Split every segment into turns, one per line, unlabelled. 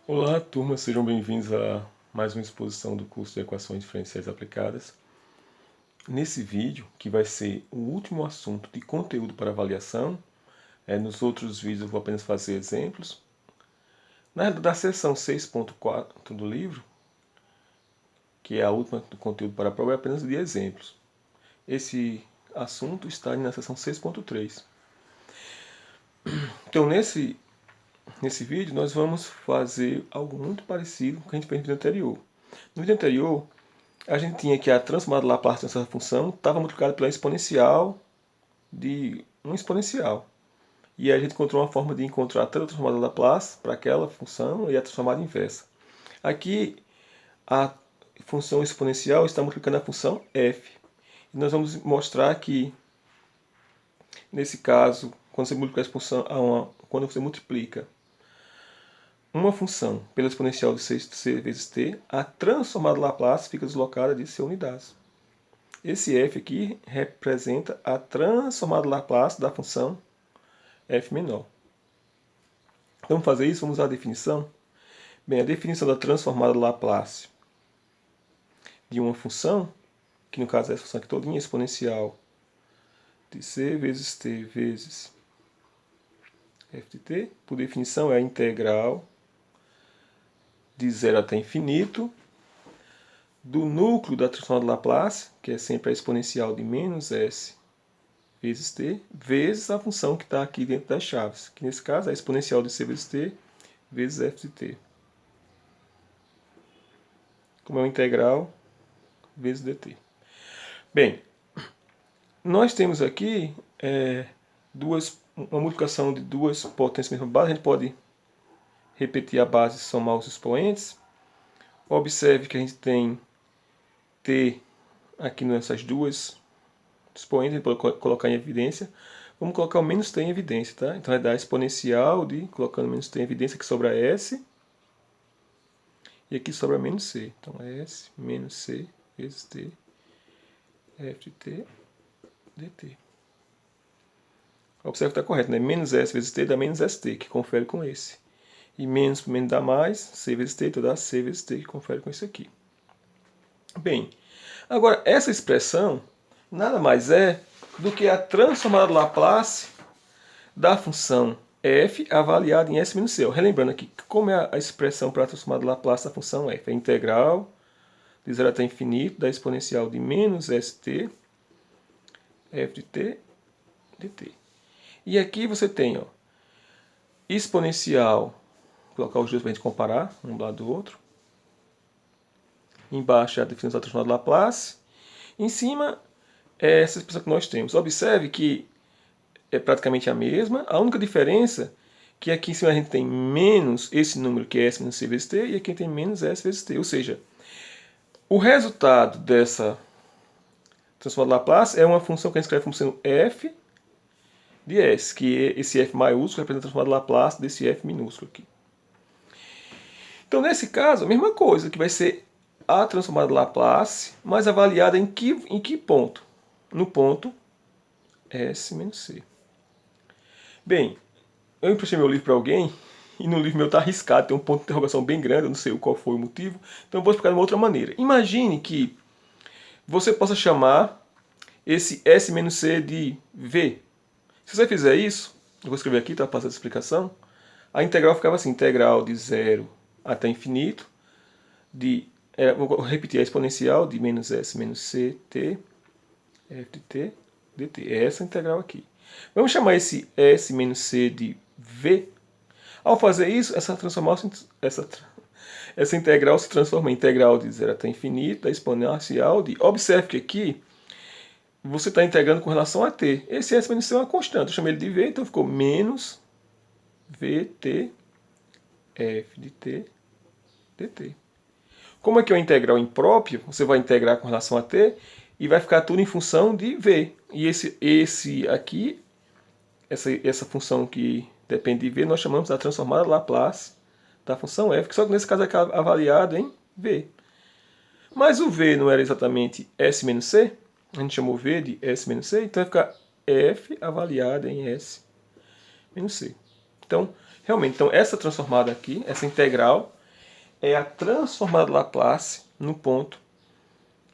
Olá, turma, sejam bem-vindos a mais uma exposição do curso de Equações Diferenciais Aplicadas. Nesse vídeo, que vai ser o último assunto de conteúdo para avaliação, nos outros vídeos eu vou apenas fazer exemplos. Da seção 6.4 do livro, que é a última do conteúdo para a prova, é apenas de exemplos. Esse assunto está na seção 6.3. Então, nesse vídeo, nós vamos fazer algo muito parecido com o que a gente fez no vídeo anterior. No vídeo anterior, a gente tinha que a transformada Laplace dessa função estava multiplicada pela exponencial de um exponencial. E aí a gente encontrou uma forma de encontrar tanto a transformada Laplace para aquela função e a transformada inversa. Aqui, a função exponencial está multiplicando a função f. E nós vamos mostrar que, nesse caso, quando você multiplica a função quando você multiplica uma função pela exponencial de c vezes t, a transformada Laplace fica deslocada de c unidades. Esse f aqui representa a transformada Laplace da função f menor. Então, vamos fazer isso? Vamos usar a definição? Bem, a definição da transformada Laplace de uma função, que no caso é essa função aqui todinha, exponencial de c vezes t vezes f de t, por definição é a integral de 0 até infinito do núcleo da transformada Laplace, que é sempre a exponencial de menos s vezes t, vezes a função que está aqui dentro das chaves, que nesse caso é a exponencial de c vezes t, vezes f de t. Como é uma integral, vezes dt. Bem, nós temos aqui uma multiplicação de duas potências mesma base. A gente pode repetir a base e somar os expoentes. Observe que a gente tem t aqui nessas duas expoentes, a gente pode colocar em evidência. Vamos colocar o menos t em evidência, tá? Então vai dar a exponencial de, colocando menos t em evidência, que sobra s. E aqui sobra menos c. Então s menos c vezes t, f de t, dt. Observe que está correto, né? Menos s vezes t dá menos st, que confere com esse. E menos por menos dá mais, c vezes t, então dá c vezes t, que confere com esse aqui. Bem, agora essa expressão nada mais é do que a transformada Laplace da função f avaliada em s menos c. Relembrando aqui, como é a expressão para a transformada Laplace da função f? É a integral de 0 até infinito da exponencial de menos st, f de t, dt. E aqui você tem exponencial, vou colocar os dois para a gente comparar, um do lado do outro. Embaixo é a definição da transformada Laplace. Em cima é essa expressão que nós temos. Observe que é praticamente a mesma. A única diferença é que aqui em cima a gente tem menos esse número que é s menos c vezes t, e aqui tem menos s vezes t. Ou seja, o resultado dessa transformada Laplace é uma função que a gente escreve como sendo f de s, que esse f maiúsculo representa a transformada Laplace desse f minúsculo aqui. Então, nesse caso, a mesma coisa, que vai ser a transformada Laplace, mas avaliada em que ponto? No ponto S menos C. Bem, eu emprestei meu livro para alguém, e no livro meu está arriscado, tem um ponto de interrogação bem grande, eu não sei qual foi o motivo, então eu vou explicar de uma outra maneira. Imagine que você possa chamar esse S menos C de V. Se você fizer isso, eu vou escrever aqui, tá? Passando a explicação. A integral ficava assim, integral de 0 até infinito, vou repetir a exponencial de menos s menos c t, f de t, dt. É essa integral aqui. Vamos chamar esse s menos c de v. Ao fazer isso, essa integral se transforma em integral de 0 até infinito, da exponencial de... Observe que aqui você está integrando com relação a t. Esse s menos c é uma constante, eu chamei ele de v, então ficou menos vt f de t dt. Como aqui é uma integral imprópria, você vai integrar com relação a t e vai ficar tudo em função de v. E esse aqui, essa função que depende de v, nós chamamos da transformada Laplace da função f, que só que nesse caso é avaliado em v. Mas o v não era exatamente s menos c, a gente chamou v de s menos c, então vai ficar f avaliada em s menos c. Então, realmente, essa transformada aqui, essa integral, é a transformada de Laplace no ponto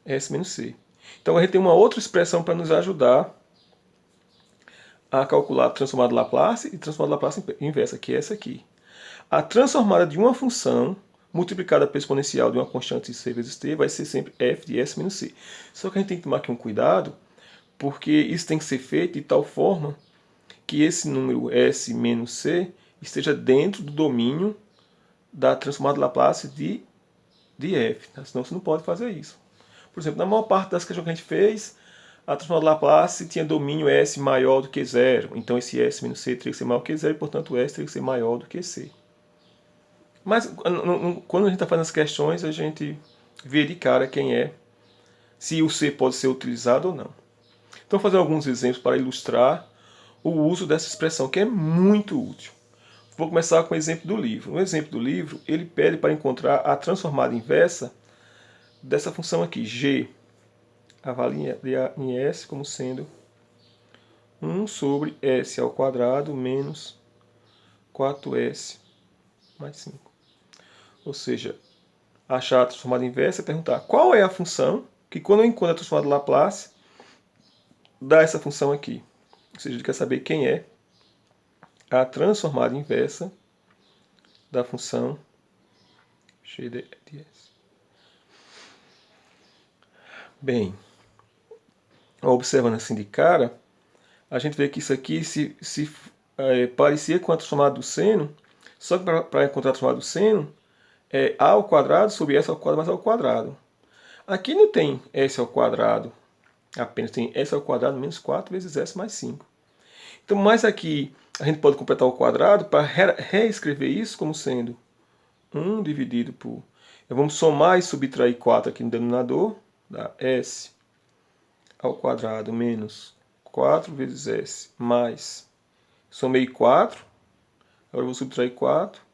S menos C. Então a gente tem uma outra expressão para nos ajudar a calcular a transformada de Laplace e transformada de Laplace inversa, que é essa aqui. A transformada de uma função multiplicada pelo exponencial de uma constante C vezes t vai ser sempre f de S menos C. Só que a gente tem que tomar aqui um cuidado, porque isso tem que ser feito de tal forma que esse número S menos C esteja dentro do domínio da transformada de Laplace de f, tá? Senão você não pode fazer isso. Por exemplo, na maior parte das questões que a gente fez, a transformada de Laplace tinha domínio S maior do que zero. Então esse S menos C teria que ser maior que zero e, portanto, o S teria que ser maior do que C. Mas quando a gente está fazendo as questões, a gente vê de cara quem é, se o C pode ser utilizado ou não. Então, vou fazer alguns exemplos para ilustrar o uso dessa expressão, que é muito útil. Vou começar com o exemplo do livro. No exemplo do livro, ele pede para encontrar a transformada inversa dessa função aqui, g, avalia em S como sendo 1 sobre S ao quadrado menos 4S mais 5. Ou seja, achar a transformada inversa é perguntar qual é a função que, quando eu encontro a transformada de Laplace, dá essa função aqui. Ou seja, ele quer saber quem é a transformada inversa da função g de S. Bem, observando assim de cara, a gente vê que isso aqui se parecia com a transformada do seno, só que para encontrar a transformada do seno, é a ao quadrado sobre s ao quadrado mais a ao quadrado. Aqui não tem s ao quadrado, apenas tem s ao quadrado menos 4 vezes s mais 5. Então, mais aqui, a gente pode completar o quadrado para reescrever isso como sendo 1 dividido por... Vamos somar e subtrair 4 aqui no denominador, dá s ao quadrado menos 4 vezes s mais... Somei 4, agora eu vou subtrair 4.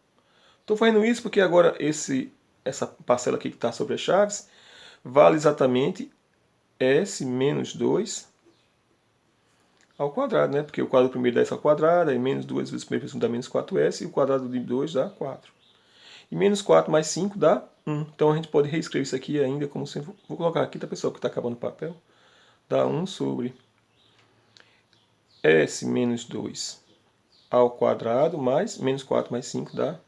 Estou fazendo isso porque agora essa parcela aqui que está sobre as chaves vale exatamente s menos 2 ao quadrado, né? Porque o quadrado primeiro dá s ao quadrado, aí menos 2 vezes o primeiro dá menos 4s, e o quadrado de 2 dá 4. E menos 4 mais 5 dá 1. Então a gente pode reescrever isso aqui ainda como sendo... Vou colocar aqui, tá, pessoal, que está acabando o papel. Dá 1 sobre s menos 2 ao quadrado mais menos 4 mais 5 dá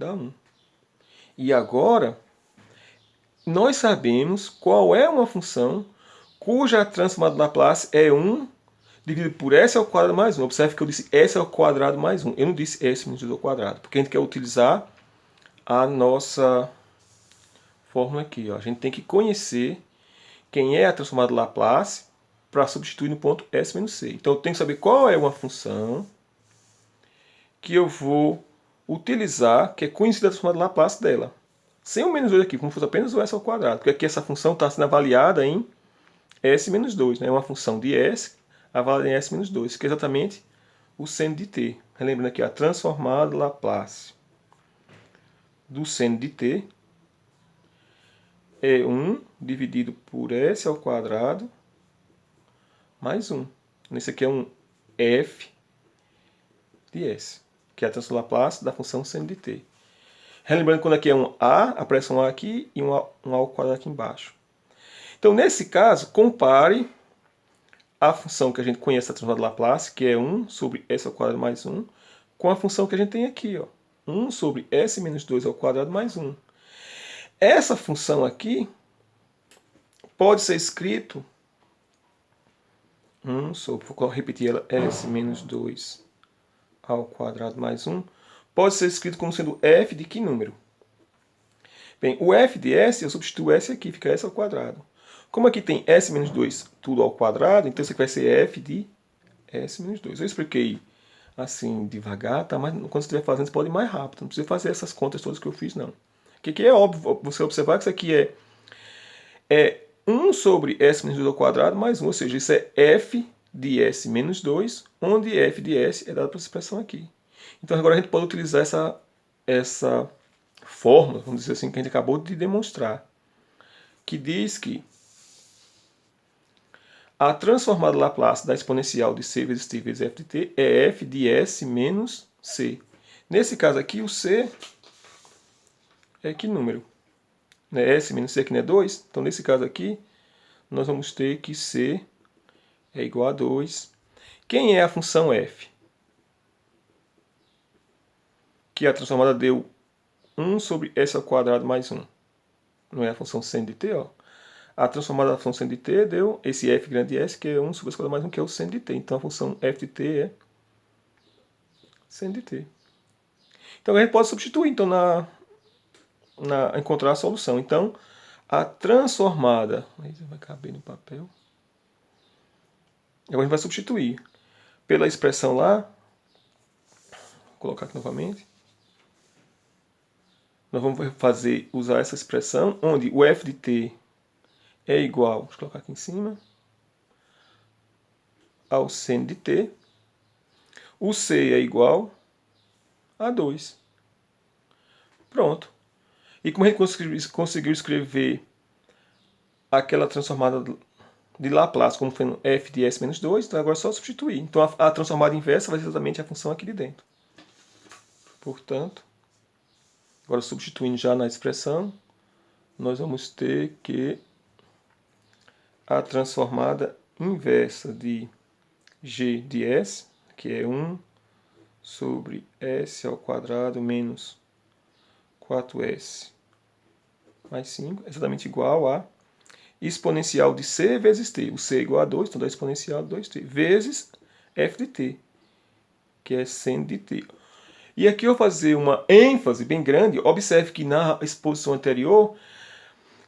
1. E agora, nós sabemos qual é uma função cuja transformada de Laplace é 1 dividido por s ao quadrado mais 1. Observe que eu disse s ao quadrado mais 1. Eu não disse s menos 2 ao quadrado, porque a gente quer utilizar a nossa fórmula aqui. Ó. A gente tem que conhecer quem é a transformada de Laplace para substituir no ponto s menos c. Então eu tenho que saber qual é uma função que eu vou utilizar, que é conhecida a transformada de Laplace dela. Sem o menos 2 aqui, como se fosse apenas o s ao quadrado. Porque aqui essa função está sendo avaliada em s menos 2. É uma função de s avaliada em s menos 2, que é exatamente o seno de t. Lembrando aqui, a transformada de Laplace do seno de t é 1 dividido por s ao quadrado mais 1. Esse aqui é um f de s, que é a transformada de Laplace da função seno de t. Relembrando que quando aqui é um a, aparece um a aqui e um a ao quadrado aqui embaixo. Então, nesse caso, compare a função que a gente conhece da transformada de Laplace, que é 1 sobre s ao quadrado mais 1, com a função que a gente tem aqui, ó, 1 sobre s menos 2 ao quadrado mais 1. Essa função aqui pode ser escrito 1 sobre, vou repetir ela, s menos 2 ao quadrado mais 1, pode ser escrito como sendo f de que número? Bem, o f de s, eu substituo s aqui, fica s ao quadrado. Como aqui tem s menos 2 tudo ao quadrado, então isso aqui vai ser f de s menos 2. Eu expliquei assim devagar, tá? Mas quando você estiver fazendo, você pode ir mais rápido. Não precisa fazer essas contas todas que eu fiz, não. O que é óbvio você observar que isso aqui é 1 sobre s menos 2 ao quadrado mais 1, ou seja, isso é f de s menos 2, onde f de s é dado por essa expressão aqui. Então agora a gente pode utilizar essa fórmula, vamos dizer assim, que a gente acabou de demonstrar, que diz que a transformada Laplace da exponencial de c vezes t vezes f de t é f de s menos c. Nesse caso aqui, o c é que número? Né? S menos C aqui não é 2? Então, nesse caso aqui, nós vamos ter que C é igual a 2. Quem é a função f? Que a transformada deu 1 sobre s ao quadrado mais 1. Não é a função seno de t, ó. A transformada da função seno de t deu esse f grande S, que é 1 sobre s ao quadrado mais 1, que é o seno de t. Então, a função f de t é seno de t. Então, a gente pode substituir então, encontrar a solução. Então, a transformada... Vai caber no papel. Agora a gente vai substituir pela expressão lá. Vou colocar aqui novamente. Nós vamos usar essa expressão, onde o f de t é igual, deixa eu colocar aqui em cima, ao seno de t. O c é igual a 2. Pronto. E como a gente conseguiu escrever aquela transformada de Laplace como sendo f de s menos 2, então agora é só substituir. Então a transformada inversa vai ser exatamente a função aqui de dentro. Portanto, agora substituindo já na expressão, nós vamos ter que a transformada inversa de g de s, que é 1 sobre s ao quadrado menos 4s mais 5, é exatamente igual a exponencial de c vezes t. O c é igual a 2, então dá exponencial de 2t, vezes f de t, que é seno de t. E aqui eu vou fazer uma ênfase bem grande. Observe que na exposição anterior,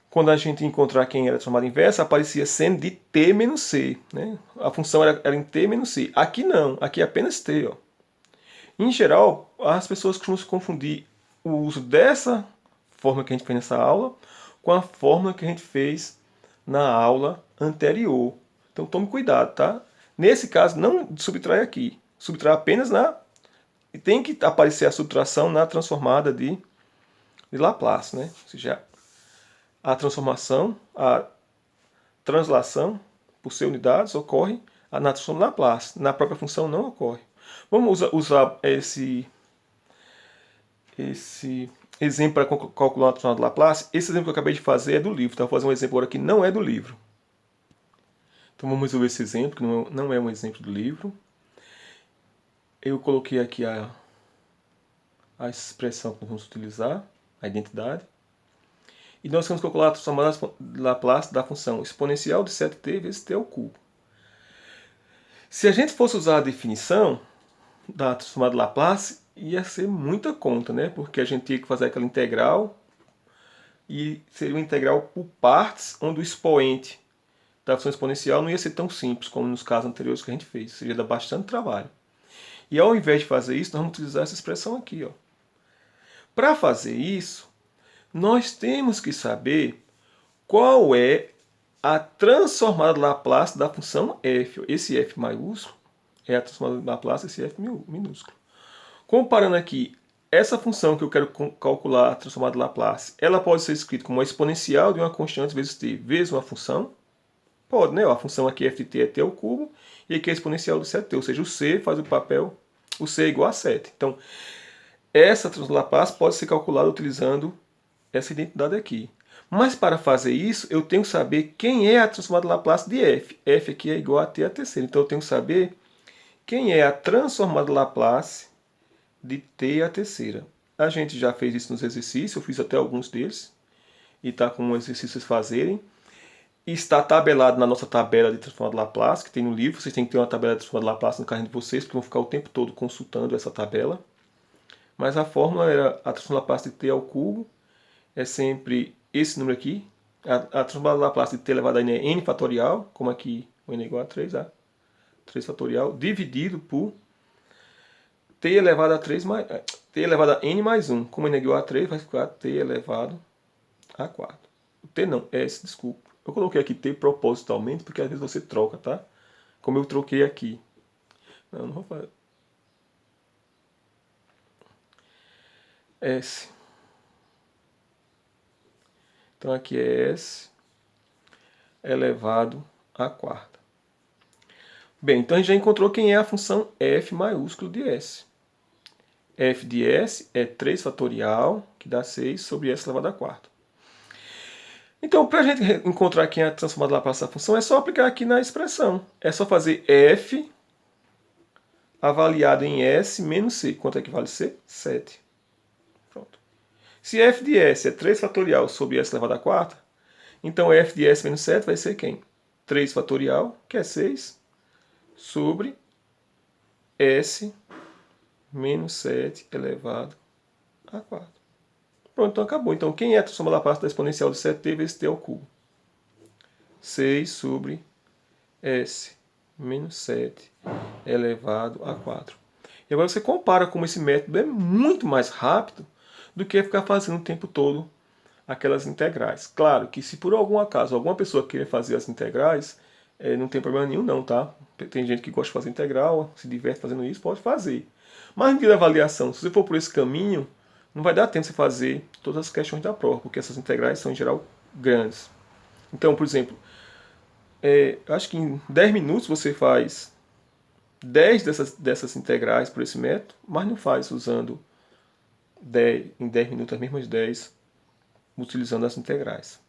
quando a gente encontrar quem era a transformada inversa, aparecia seno de t menos c. Né? A função era em t menos c. Aqui não, aqui é apenas t. Ó. Em geral, as pessoas costumam se confundir o uso dessa fórmula que a gente fez nessa aula com a fórmula que a gente fez na aula anterior. Então tome cuidado, tá? Nesse caso, não subtrai aqui. Subtrai apenas na... E tem que aparecer a subtração na transformada de Laplace, né? Ou seja, a transformação, a translação por ser unidades ocorre na transformação de Laplace. Na própria função não ocorre. Vamos usar esse exemplo para calcular a transformada de Laplace. Esse exemplo que eu acabei de fazer é do livro. Então, vou fazer um exemplo agora que não é do livro. Então vamos resolver esse exemplo, que não é um exemplo do livro. Eu coloquei aqui a expressão que nós vamos utilizar, a identidade. E nós vamos calcular a transformada de Laplace da função exponencial de 7t vezes t ao cubo. Se a gente fosse usar a definição da transformada de Laplace, ia ser muita conta, né? Porque a gente tinha que fazer aquela integral, e seria uma integral por partes, onde o expoente da função exponencial não ia ser tão simples como nos casos anteriores que a gente fez. Seria dar bastante trabalho. E ao invés de fazer isso, nós vamos utilizar essa expressão aqui. Para fazer isso, nós temos que saber qual é a transformada de Laplace da função f. Esse f maiúsculo é a transformada de Laplace desse f minúsculo. Comparando aqui, essa função que eu quero calcular a transformada de Laplace, ela pode ser escrita como uma exponencial de uma constante vezes t vezes uma função? Pode, né? A função aqui f de t é t ao cubo, e aqui é a exponencial de 7t, ou seja, o c faz o papel, o c é igual a 7. Então, essa transformada de Laplace pode ser calculada utilizando essa identidade aqui. Mas para fazer isso, eu tenho que saber quem é a transformada de Laplace de f. f aqui é igual a t à terceira. Então eu tenho que saber quem é a transformada de Laplace de t à terceira. A gente já fez isso nos exercícios, eu fiz até alguns deles. E está com um exercício vocês fazerem. E está tabelado na nossa tabela de transformada de Laplace, que tem no livro. Vocês têm que ter uma tabela de transformada de Laplace no caderno de vocês, porque vão ficar o tempo todo consultando essa tabela. Mas a fórmula era a transformada de Laplace de t ao cubo. É sempre esse número aqui. A transformada de Laplace de t elevado a n é n fatorial, como aqui o n é igual a 3, 3 fatorial, dividido por t elevado a 3 mais, t elevado a n mais 1. Como n é igual a 3, vai ficar t elevado a 4. O t não, s, desculpa. Eu coloquei aqui t propositalmente, porque às vezes você troca, tá? Como eu troquei aqui. Não vou fazer. S. Então aqui é s elevado a quarta. Bem, então a gente já encontrou quem é a função f maiúsculo de s. f de s é 3 fatorial, que dá 6 sobre s elevado a quarta. Então, para a gente encontrar aqui a transformada Laplace da função, é só aplicar aqui na expressão. É só fazer f avaliado em s menos c. Quanto é que vale c? 7. Pronto. Se f de s é 3 fatorial sobre s elevado a quarta, então f de s menos 7 vai ser quem? 3 fatorial, que é 6, sobre s menos 7 elevado a 4. Pronto, então acabou. Então, quem é a transformada Laplace da exponencial de 7t vezes t ao cubo? 6 sobre s menos 7 elevado a 4. E agora você compara como esse método é muito mais rápido do que ficar fazendo o tempo todo aquelas integrais. Claro que se por algum acaso alguma pessoa queira fazer as integrais, não tem problema nenhum não, tá? Tem gente que gosta de fazer integral, se diverte fazendo isso, pode fazer. Mas no dia da avaliação, se você for por esse caminho, não vai dar tempo de você fazer todas as questões da prova, porque essas integrais são em geral grandes. Então, por exemplo, acho que em 10 minutos você faz 10 dessas integrais por esse método, mas não faz usando em 10 minutos as mesmas 10 utilizando as integrais.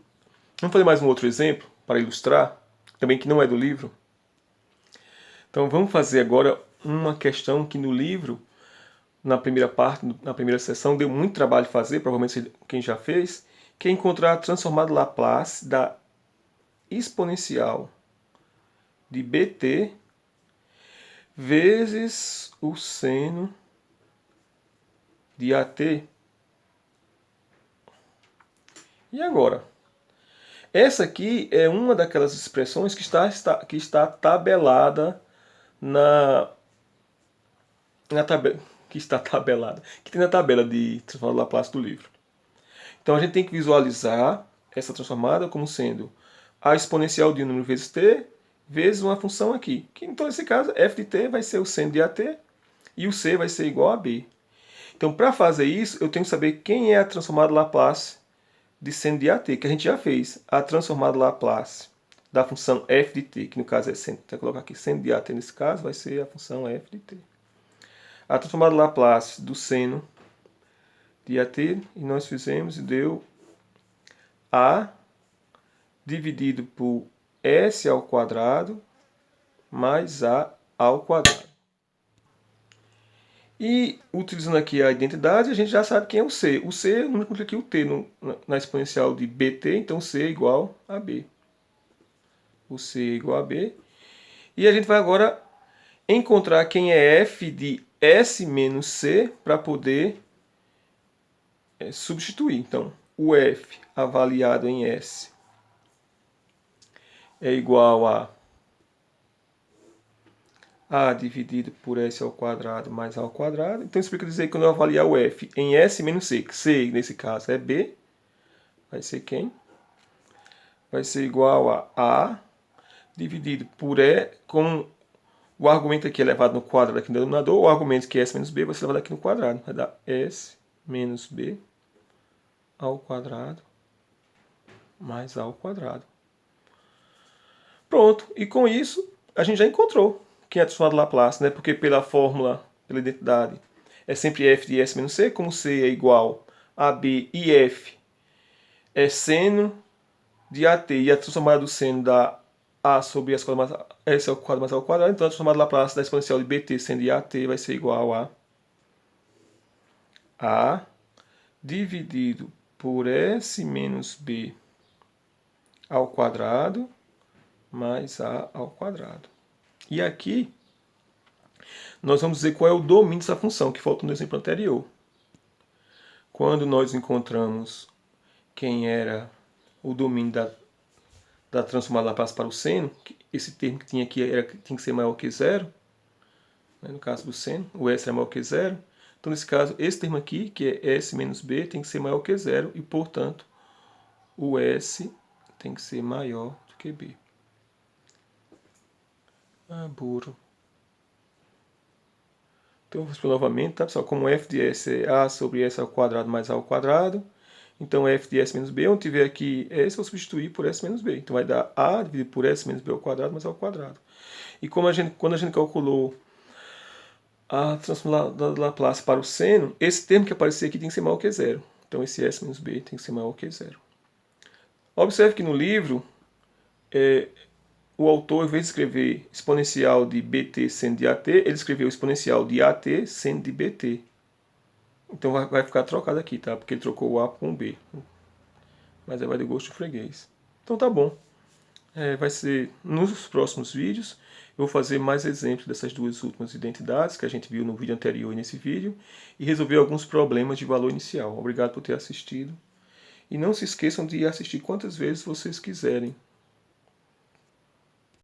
Vamos fazer mais um outro exemplo para ilustrar, também que não é do livro. Então vamos fazer agora uma questão que no livro, na primeira parte, na primeira sessão, deu muito trabalho de fazer, provavelmente quem já fez, que é encontrar a transformada Laplace da exponencial de bt vezes o seno de AT. E agora? Essa aqui é uma daquelas expressões que está tabelada na tabela que tem na tabela de transformada Laplace do livro. Então a gente tem que visualizar essa transformada como sendo a exponencial de um número vezes t vezes uma função aqui. Que, então nesse caso f de t vai ser o seno de AT e o c vai ser igual a b. Então para fazer isso eu tenho que saber quem é a transformada Laplace de seno de AT, que a gente já fez. A transformada Laplace da função f de t, que no caso é seno. Então, colocar aqui seno de AT nesse caso vai ser a função f de t. A transformada Laplace do seno de AT, e nós fizemos e deu A dividido por S ao quadrado mais A ao quadrado. E utilizando aqui a identidade, a gente já sabe quem é o C. O C, eu não encontrei aqui o T na exponencial de BT, então C é igual a B. O C é igual a B. E a gente vai agora encontrar quem é F de S menos C para poder substituir. Então, o F avaliado em S é igual a dividido por S ao quadrado mais A ao quadrado. Então, isso significa dizer que quando eu avaliar o F em S menos C, que C nesse caso é B, vai ser quem? Vai ser igual a dividido por E, com o argumento aqui elevado no quadrado aqui no denominador, o argumento que é S menos B vai ser elevado aqui no quadrado. Vai dar S menos B ao quadrado mais A ao quadrado. Pronto, e com isso a gente já encontrou quem é a transformada Laplace, né? Porque pela fórmula, pela identidade, é sempre f de s menos c, como c é igual a b e f é seno de AT, e a transformada do seno dá a sobre s ao quadrado mais a ao quadrado, então a transformada Laplace da exponencial de bt seno de AT vai ser igual a dividido por s menos b ao quadrado mais a ao quadrado. E aqui nós vamos dizer qual é o domínio dessa função, que faltou no exemplo anterior. Quando nós encontramos quem era o domínio da transformada Laplace para o seno, esse termo que tinha aqui tinha que ser maior que zero, né, no caso do seno, o s é maior que zero. Então, nesse caso, esse termo aqui, que é s menos b, tem que ser maior que zero, e, portanto, o s tem que ser maior do que b. Ah, burro. Então, vou explicar novamente, tá, pessoal? Como f de s é a sobre s ao quadrado mais a ao quadrado, então f de s menos b, onde tiver aqui s, vou substituir por s menos b. Então, vai dar a dividido por s menos b ao quadrado mais a ao quadrado. E como quando a gente calculou a transformação da Laplace para o seno, esse termo que aparecer aqui tem que ser maior que zero. Então esse S menos B tem que ser maior que zero. Observe que no livro, o autor, ao invés de escrever exponencial de BT seno de AT, ele escreveu exponencial de AT seno de BT. Então vai ficar trocado aqui, tá? Porque ele trocou o A com o B. Mas aí vai de gosto do freguês. Então tá bom. Vai ser nos próximos vídeos. Eu vou fazer mais exemplos dessas duas últimas identidades que a gente viu no vídeo anterior e nesse vídeo. E resolver alguns problemas de valor inicial. Obrigado por ter assistido. E não se esqueçam de assistir quantas vezes vocês quiserem.